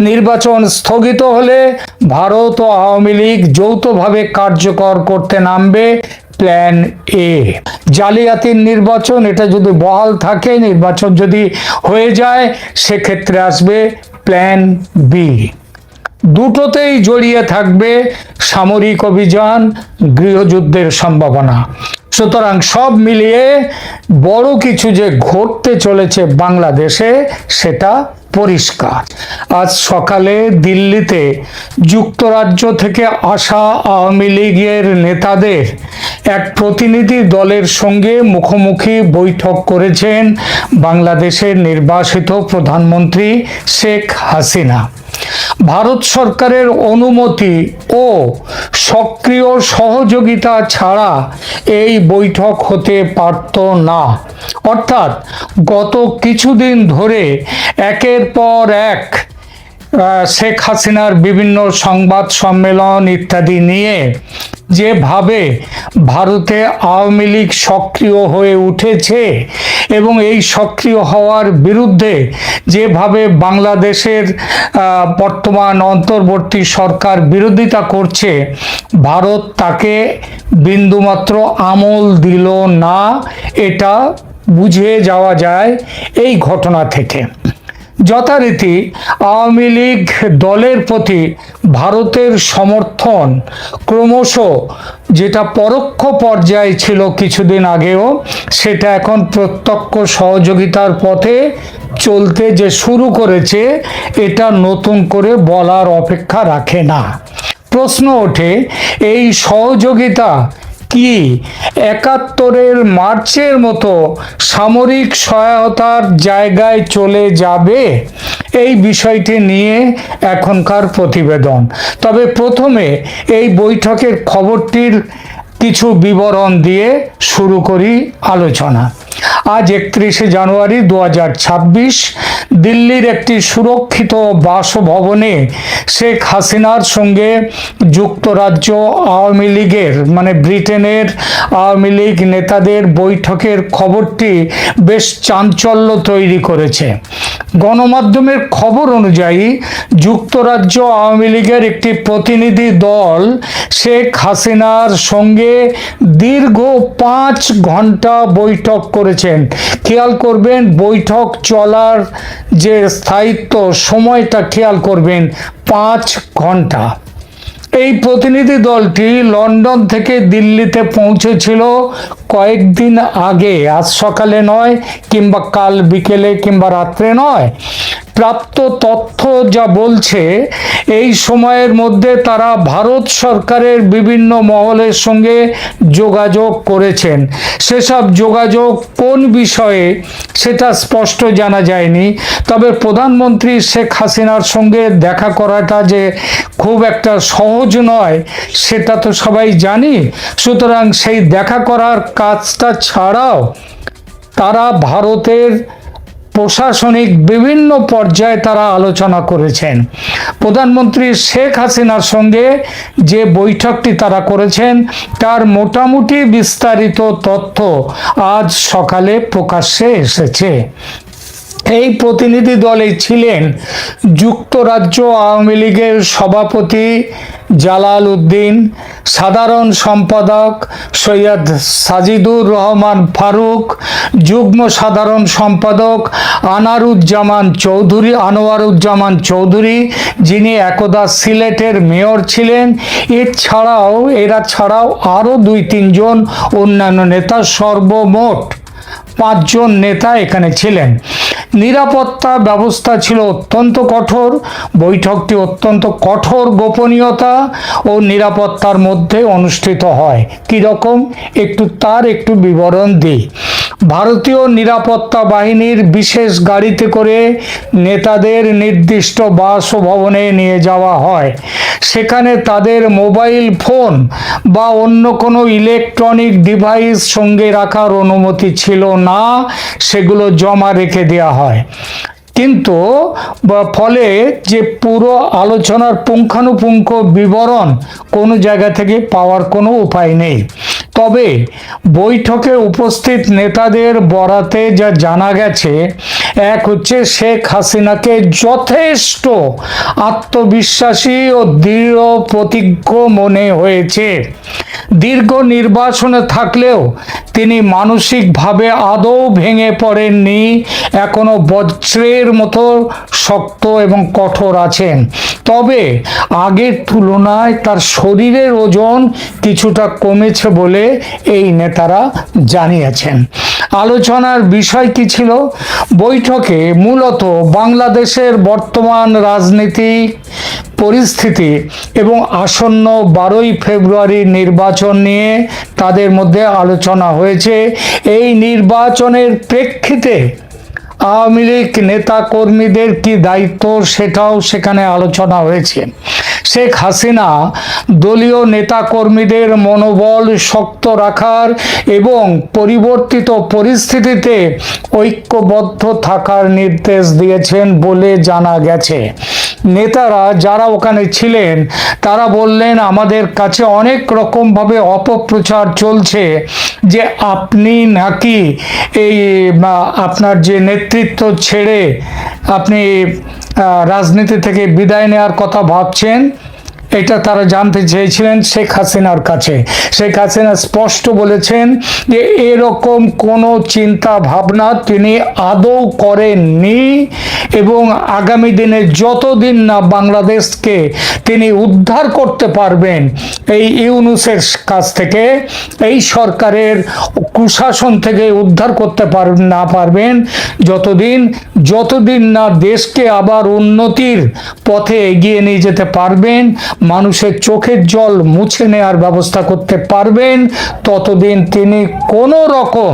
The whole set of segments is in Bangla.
নির্বাচন স্থগিত হলে ভারত ও আওয়ামী লীগ যৌথভাবে কার্যকর করতে নামবে প্ল্যান এ। জালিয়াতির নির্বাচন, এটা যদি বহাল থাকে, নির্বাচন যদি হয়ে যায়, সেক্ষেত্রে আসবে প্ল্যান বি। দুটোতেই জড়িয়ে থাকবে সামরিক অভিযান, গৃহযুদ্ধের সম্ভাবনা। সুতরাং সব মিলিয়ে বড় কিছু যে ঘটতে চলেছে বাংলাদেশে, সেটা পরিষ্কার। আজ সকালে দিল্লিতে যুক্তরাজ্য থেকে আসা আওয়ামী লীগের নেতাদের এক প্রতিনিধি দলের সঙ্গে মুখোমুখি বৈঠক করেছেন বাংলাদেশের নির্বাসিত প্রধানমন্ত্রী শেখ হাসিনা। ভারত সরকারের অনুমতি ও সক্রিয় সহযোগিতা ছাড়া এই বৈঠক হতে পারত না। অর্থাৎ গত কিছুদিন ধরে একের পর এক শেখ হাসিনার বিভিন্ন সংবাদ সম্মেলন ইত্যাদি নিয়ে যেভাবে ভারতে আওয়ামী লীগ সক্রিয় হয়ে উঠেছে এবং এই সক্রিয় হওয়ার বিরুদ্ধে যেভাবে বাংলাদেশের বর্তমান অন্তর্বর্তী সরকার বিরোধিতা করছে, ভারত তাকে বিন্দুমাত্র আমল দিল না, এটা বুঝে যাওয়া যায় এই ঘটনা থেকে। যথারীতি আওয়ামী লীগ দলের প্রতি ভারতের সমর্থন ক্রমশ, যেটা পরোক্ষ পর্যায়ে ছিল কিছুদিন আগেও, সেটা এখন প্রত্যক্ষ সহযোগিতার পথে চলতে যে শুরু করেছে, এটা নতুন করে বলার অপেক্ষা রাখে না। প্রশ্ন ওঠে, এই সহযোগিতা কি ৭১-এর মার্চের মতো সামরিক সহায়তার জায়গায় চলে যাবে? এই বিষয়টি নিয়ে এখনকার প্রতিবেদন। তবে প্রথমে এই বৈঠকের খবরটির কিছু বিবরণ দিয়ে শুরু করি আলোচনা। আজ ৩১শে জানুয়ারি ২০২৬ দিল্লির একটি সুরক্ষিত বাসভবনে শেখ হাসিনার সঙ্গে যুক্তরাজ্য আওয়ামী লীগের ব্রিটেনের আওয়ামী লীগ নেতাদের বৈঠকের খবরটি বেশ চাঞ্চল্য তৈরি করেছে। গণমাধ্যমের খবর অনুযায়ী যুক্তরাজ্য আওয়ামী লীগের একটি প্রতিনিধি দল শেখ হাসিনার সঙ্গে দীর্ঘ ৫ ঘন্টা বৈঠক করেছেন। খেয়াল করবেন, বৈঠক চলার যে স্থায়িত্ব, সময়টা খেয়াল করবেন, ৫ ঘন্টা। এই প্রতিনিধি দলটি লন্ডন থেকে দিল্লিতে পৌঁছেছিল কয়েকদিন আগে, আজ সকালে নয়, কিংবা কাল বিকেলে কিংবা রাত্রে নয়। প্রাপ্ত তথ্য যা বলছে, এই সময়ের মধ্যে তারা ভারত সরকারের বিভিন্ন মহলের সঙ্গে যোগাযোগ করেছেন। সেসব যোগাযোগ কোন বিষয়ে সেটা স্পষ্ট জানা যায়নি। তবে প্রধানমন্ত্রী শেখ হাসিনার সঙ্গে দেখা করাটা যে খুব একটা সহজ নয়, সেটা তো সবাই জানি। সুতরাং সেই দেখা করার কাজটা ছাড়াও তারা ভারতের প্রশাসনিক বিভিন্ন পর্যায়ে তারা আলোচনা করেছেন। প্রধানমন্ত্রী শেখ হাসিনার সঙ্গে যে বৈঠকটি তারা করেছেন, তার মোটামুটি বিস্তারিত তথ্য আজ সকালে প্রকাশ্যে এসেছে। এই প্রতিনিধি দলে ছিলেন যুক্তরাজ্য আওয়ামী লীগের সভাপতি জালাল উদ্দিন, সাধারণ সম্পাদক সৈয়দ সাজিদুর রহমান ফারুক, যুগ্ম সাধারণ সম্পাদক আনোয়ারুজ্জামান চৌধুরী, যিনি একদা সিলেটের মেয়র ছিলেন। এরা ছাড়াও আরও ২-৩ জন অন্যান্য নেতা, সর্বমোট ৫ জন নেতা এখানে ছিলেন। নিরাপত্তা ব্যবস্থা ছিল অত্যন্ত কঠোর। বৈঠকটি অত্যন্ত কঠোর গোপনীয়তা ও নিরাপত্তার মধ্যে অনুষ্ঠিত হয়। কীরকম, তার একটু বিবরণ দিই। ভারতীয় নিরাপত্তা বাহিনীর বিশেষ গাড়িতে করে নেতাদের নির্দিষ্ট বাসভবনে নিয়ে যাওয়া হয়। সেখানে তাদের মোবাইল ফোন বা অন্য কোনো ইলেকট্রনিক ডিভাইস সঙ্গে রাখার অনুমতি ছিল না, সেগুলো জমা রেখে দেওয়া হয়। কিন্তু ফলে যে পুরো আলোচনার পুঙ্খানুপুঙ্খ বিবরণ কোনো জায়গা থেকে পাওয়ার কোনো উপায় নেই। তবে বৈঠকে উপস্থিত নেতাদের বরাতে যা জানা গেছে, এক হচ্ছে শেখ হাসিনাকে যথেষ্ট আত্মবিশ্বাসী ও দৃঢ় প্রতিজ্ঞ মনে হয়েছে। দীর্ঘ নির্বাসনে থাকলেও তিনি মানসিকভাবে আদৌ ভেঙে পড়েননি, এখনো বজ্রের মতো শক্ত এবং কঠোর আছেন। তবে আগের তুলনায় তার শরীরের ওজন কিছুটা কমেছে বলে এই নেতারা জানিয়েছেন। আলোচনার বিষয় কি ছিল? বৈঠকে মূলত বাংলাদেশের বর্তমান রাজনীতিক পরিস্থিতি এবং আসন্ন 12ই ফেব্রুয়ারির নির্বাচন নিয়ে তাদের মধ্যে আলোচনা হয়েছে। এই নির্বাচনের প্রেক্ষিতে আওয়ামী লীগ নেতা কর্মীদের কি দায়িত্ব, সেটাও সেখানে আলোচনা হয়েছে। শেখ হাসিনা দলীয় নেতা কর্মীদের মনোবল শক্ত রাখার এবং পরিবর্তিত পরিস্থিতিতে ঐক্যবদ্ধ থাকার নির্দেশ দিয়েছেন বলে জানা গেছে। নেতারা যারা ওখানে ছিলেন তারা বললেন, আমাদের কাছে অনেক রকমভাবে অপপ্রচার চলছে যে আপনি নাকি এই আপনার যে নেতৃত্ব ছেড়ে আপনি রাজনীতি থেকে বিদায় নেওয়ার কথা ভাবছেন। এটা তারা জানতে চেয়েছিলেন শেখ হাসিনার কাছে। শেখ হাসিনা স্পষ্ট বলেছেন যে এরকম কোনো চিন্তা ভাবনা তিনি আদৌ করেননি এবং আগামী দিনে যতদিন না বাংলাদেশকে তিনি উদ্ধার করতে পারবেন এই ইউনূসের কাছ থেকে, এই সরকারের কুশাসন থেকে উদ্ধার করতে না পারবেন, যতদিন না দেশকে আবার উন্নতির পথে এগিয়ে নিয়ে যেতে পারবেন, মানুষের চোখের জল মুছে নেওয়ার ব্যবস্থা করতে পারবেন, ততদিন তিনি কোনো রকম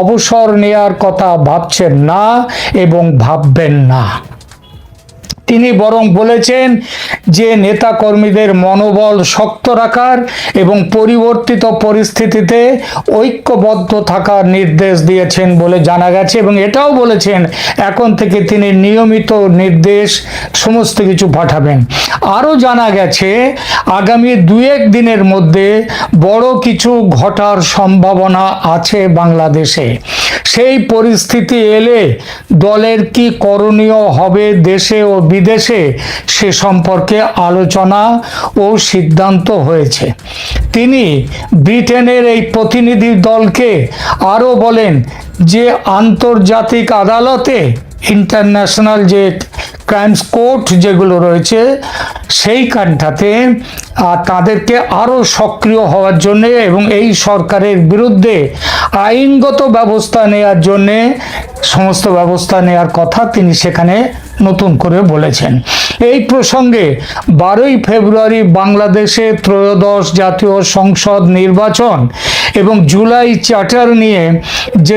অবসর নেওয়ার কথা ভাবছেন না এবং ভাববেন না। তিনি বরং বলেছেন যে নেতা কর্মীদের মনোবল শক্ত রাখার এবং পরিবর্তিত পরিস্থিতিতে ঐক্যবদ্ধ থাকার নির্দেশ দিয়েছেন বলে জানা গেছে এবং এটাও বলেছেন এখন থেকে তিনি নিয়মিত নির্দেশ সমস্ত কিছু পাঠাবেন। আরও জানা গেছে আগামী 2-1 দিনের মধ্যে বড় কিছু ঘটার সম্ভাবনা আছে বাংলাদেশে। সেই পরিস্থিতি এলে দলের কি করণীয় হবে দেশে ও বিদেশে সে সম্পর্কে আলোচনা ও সিদ্ধান্ত হয়েছে। তিনি ব্রিটেনের এই প্রতিনিধি দলকে আরও বলেন যে আন্তর্জাতিক আদালতে, ইন্টারন্যাশনাল যে ক্রাইমস কোর্ট যেগুলো রয়েছে সেইখানটাতে তাদেরকে আরও সক্রিয় হওয়ার জন্যে এবং এই সরকারের বিরুদ্ধে আইনগত ব্যবস্থা নেওয়ার জন্যে সমস্ত ব্যবস্থা নেওয়ার কথা তিনি সেখানে নতুন করে বলেছেন। এই প্রসঙ্গে 12ই ফেব্রুয়ারি বাংলাদেশে ত্রয়োদশ জাতীয় সংসদ নির্বাচন এবং জুলাই চার্টার নিয়ে যে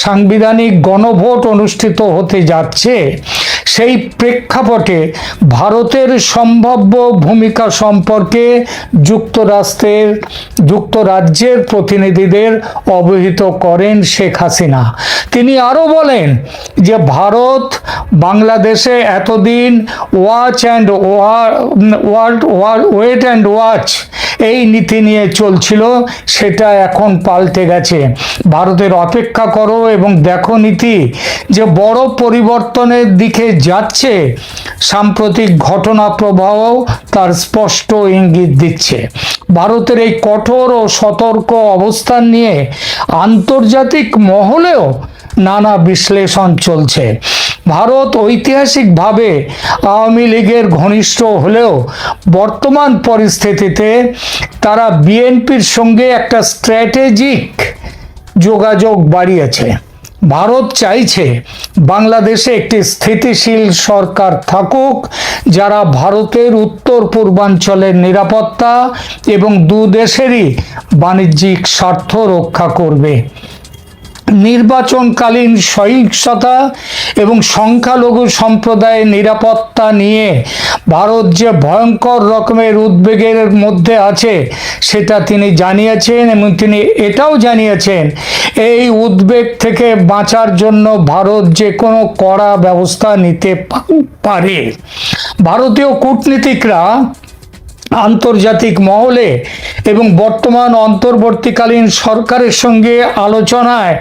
সাংবিধানিক গণভোট অনুষ্ঠিত হতে যাচ্ছে, সেই প্রেক্ষাপটে ভারতের সম্ভাব্য ভূমিকা সম্পর্কে যুক্তরাজ্যের প্রতিনিধিদের অবহিত করেন শেখ হাসিনা। তিনি আরও বলেন যে ভারত বাংলাদেশে এতদিন ওয়েট অ্যান্ড ওয়াচ এই নীতি নিয়ে চলছিল, সেটা এখন পাল্টে গেছে। ভারতের অপেক্ষা করো এবং দেখো নীতি যে বড় পরিবর্তনের দিকে যাচ্ছে। সাম্প্রতিক ঘটনা প্রবাহ তার স্পষ্ট ইঙ্গিত দিচ্ছে। ভারতের এই কঠোর ও সতর্ক অবস্থান নিয়ে আন্তর্জাতিক মহলেও নানা বিশ্লেষণ চলছে। ভারত ঐতিহাসিকভাবে আওয়ামী লীগের ঘনিষ্ঠ হলেও বর্তমান পরিস্থিতিতে তারা বিএনপির সঙ্গে একটা স্ট্র্যাটেজিক যোগাযোগ বাড়িয়েছে। ভারত চাইছে বাংলাদেশে একটি স্থিতিশীল সরকার থাকুক যারা ভারতের উত্তর পূর্বাঞ্চলের নিরাপত্তা এবং দুদেশেরই বাণিজ্যিক স্বার্থ রক্ষা করবে। নির্বাচনকালীন সহিংসতা এবং সংখ্যালঘু সম্প্রদায়ের নিরাপত্তা নিয়ে ভারত যে ভয়ঙ্কর রকমের উদ্বেগের মধ্যে আছে সেটা তিনি জানিয়েছেন এবং তিনি এটাও জানিয়েছেন এই উদ্বেগ থেকে বাঁচার জন্য ভারত যে কোনো কড়া ব্যবস্থা নিতে পারে। ভারতীয় কূটনীতিকরা আন্তর্জাতিক মহলে এবং বর্তমান অন্তর্বর্তীকালীন সরকারের সঙ্গে আলোচনায়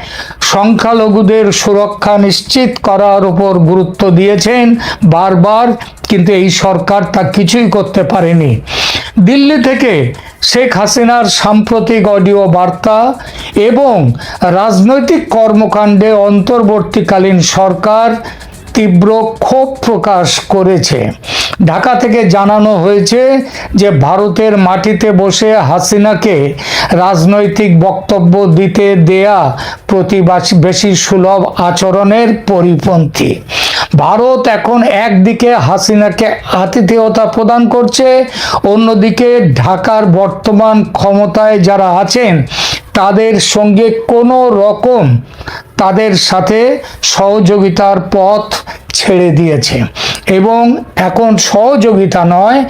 সংখ্যালঘুদের সুরক্ষা নিশ্চিত করার উপর গুরুত্ব দিয়েছেন বারবার, কিন্তু এই সরকার তা কিছুই করতে পারেনি। দিল্লি থেকে শেখ হাসিনার সাম্প্রতিক অডিও বার্তা এবং রাজনৈতিক কর্মকাণ্ডে অন্তর্বর্তীকালীন সরকার তীব্র ক্ষোভ প্রকাশ করেছে। ঢাকা থেকে জানানো হয়েছে যে ভারতের মাটিতে বসে হাসিনাকে রাজনৈতিক বক্তব্য দিতে দেয়া প্রতিবেশী সুলভ আচরণের পরিপন্থী। ভারত এখন একদিকে হাসিনাকে আতিথেয়তা প্রদান করছে, অন্যদিকে ঢাকার বর্তমান ক্ষমতায় যারা আছেন তাদের সঙ্গে কোনো রকম তাদের সাথে সহযোগিতার পথ ছেড়ে দিয়েছে এবং এখন সহযোগিতা নয়,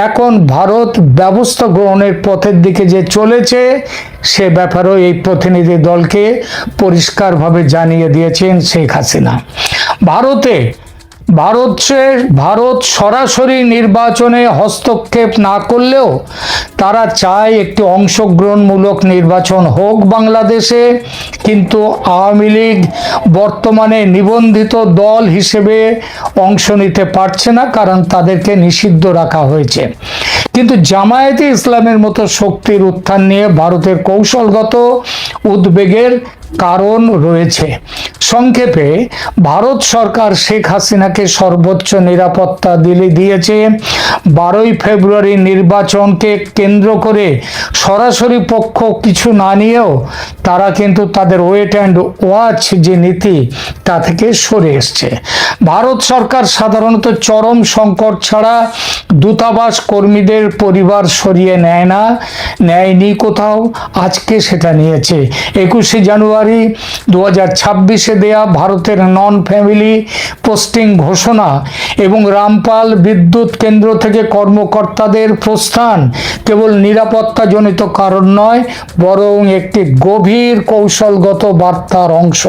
এখন ভারত ব্যবস্থা গ্রহণের পথের দিকে যে চলেছে সে ব্যাপারেও এই প্রতিনিধি দলকে পরিষ্কারভাবে জানিয়ে দিয়েছেন শেখ হাসিনা। ভারত সরাসরি নির্বাচনে হস্তক্ষেপ না করলেও তারা চায় একটি অংশগ্রহণমূলক নির্বাচন হোক বাংলাদেশে, কিন্তু আওয়ামী লীগ বর্তমানে নিবন্ধিত দল হিসেবে অংশ নিতে পারছে না, কারণ তাদেরকে নিষিদ্ধ রাখা হয়েছে। কিন্তু জামায়াতে ইসলামের মতো শক্তির উত্থান নিয়ে ভারতের কৌশলগত উদ্বেগের কারণ রয়েছে। সংক্ষেপে, ভারত সরকার শেখ হাসিনাকে সর্বোচ্চ নিরাপত্তা দিয়েছে। 12ই ফেব্রুয়ারি নির্বাচনকে কেন্দ্র করে সরাসরি পক্ষ কিছু না নিয়েও তারা কিন্তু তাদের ওয়েট অ্যান্ড ওয়াচ যে নীতি তা থেকে সরে এসছে। ভারত সরকার সাধারণত চরম সংকট ছাড়া দূতাবাস কর্মীদের পরিবার সরিয়ে নেয়নি কোথাও, আজকে সেটা নিয়েছে। 21শে জানুয়ারি 2026-এ দেয়া ভারতের নন ফ্যামিলি পোস্টিং ঘোষণা এবং রামপাল বিদ্যুৎ কেন্দ্র থেকে কর্মকর্তাদের প্রস্থান কেবল নিরাপত্তাজনিত কারণ নয়, বরং একটি গভীর কৌশলগত বার্তার অংশ।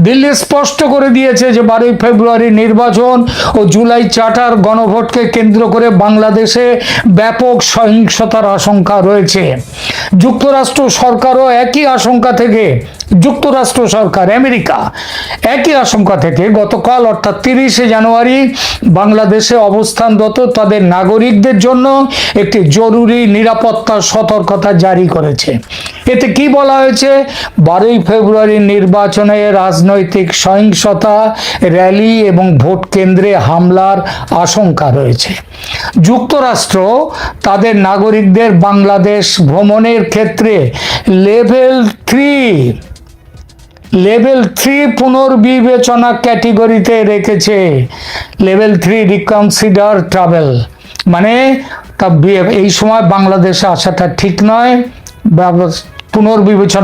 দিল্লি স্পষ্ট করে দিয়েছে যে 12ই ফেব্রুয়ারি নির্বাচন ও জুলাই চার্টার গণভোটকে কেন্দ্র করে বাংলাদেশে ব্যাপক সহিংসতার আশঙ্কা রয়েছে। যুক্তরাষ্ট্র সরকারও একই আশঙ্কা থেকে আমেরিকা একই আশঙ্কা থেকে গতকাল অর্থাৎ 30শে জানুয়ারি বাংলাদেশে অবস্থানরত তাদের নাগরিকদের জন্য একটি জরুরি নিরাপত্তা সতর্কতা জারি করেছে। এতে কি বলা হয়েছে? 12ই ফেব্রুয়ারি নির্বাচনে রাজনৈতিক সহিংসতা, র্যালি এবং ভোট কেন্দ্রে হামলার আশঙ্কা রয়েছে। যুক্তরাষ্ট্র তাদের নাগরিকদের বাংলাদেশ ভ্রমণের ক্ষেত্রে লেভেল 3 পুনর্বিবেচনা ক্যাটেগরিতে রেখেছে। লেভেল 3 রিকনসিডার ট্রাভেল, মানে এই সময় বাংলাদেশে আসাটা ঠিক নয়, পুনর্বিবেচনা